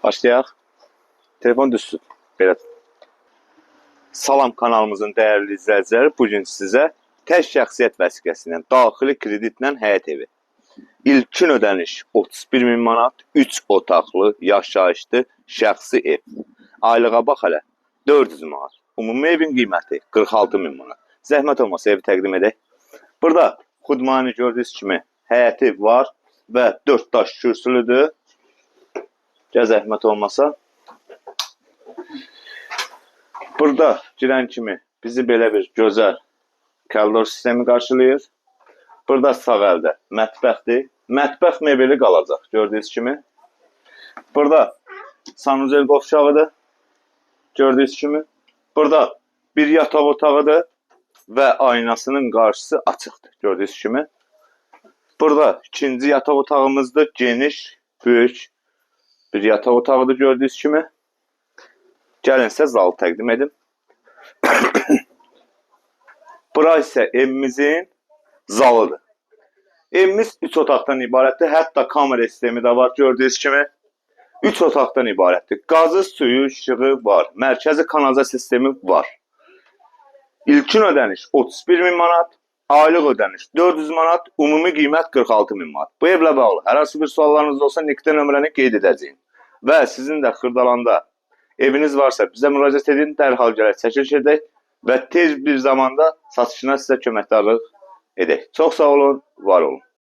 Başlayaq. Telefon düşsün. Belə. Salam kanalımızın dəyərli izləyiciləri. Bugün sizə tək şəxsiyyət vəsiqəsindən daxili kreditlə həyət evi. İlkin ödəniş 31.000 manat, 3 otaqlı, yaşayışlı, şəxsi ev. Aylığa bax hələ 400 manat. Ümumi evin qiyməti 46.000 manat. Zəhmət olmasa evi təqdim edək. Burada xudmani gördüyünüz kimi həyəti var və 4 daş kürsülüdür. Zəhmət olmasa. Burada girən kimi bizi belə bir gözəl koridor sistemi qarşılayır. Burada sağ əldə mətbəxdir. Mətbəx mebeli qalacaq gördüyünüz kimi. Burada sanuzel qovşağıdır. Gördüyünüz kimi. Burada bir yataq otağıdır və aynasının qarşısı açıqdır. Gördüyünüz kimi. Burada ikinci yataq otağımızdır. Geniş, böyük bir yataq otağıdır gördüyünüz kimi. Gəlin sizə zalı təqdim edim. Bura isə evimizin zalıdır. Evimiz 3 otaqdan ibarətdir. Hətta kamera sistemi də var gördüyünüz kimi. 3 otaqdan ibarətdir. Qazı, suyu, işığı var. Mərkəzi kanalizasiya sistemi var. İlkin ödəniş 31.000 manat. Aylıq ödəniş 400 manat. Ümumi qiymət 46.000 manat. Bu evlə bağlı hər hansı bir suallarınız olsa Nikdə nömrəni qeyd edəcəyim. Və sizin də Xırdalanda eviniz varsa bizə müraciət edin, dərhal gələk çəkiliş edək və tez bir zamanda satışına sizə köməkdarlıq edək. Çox sağ olun, var olun.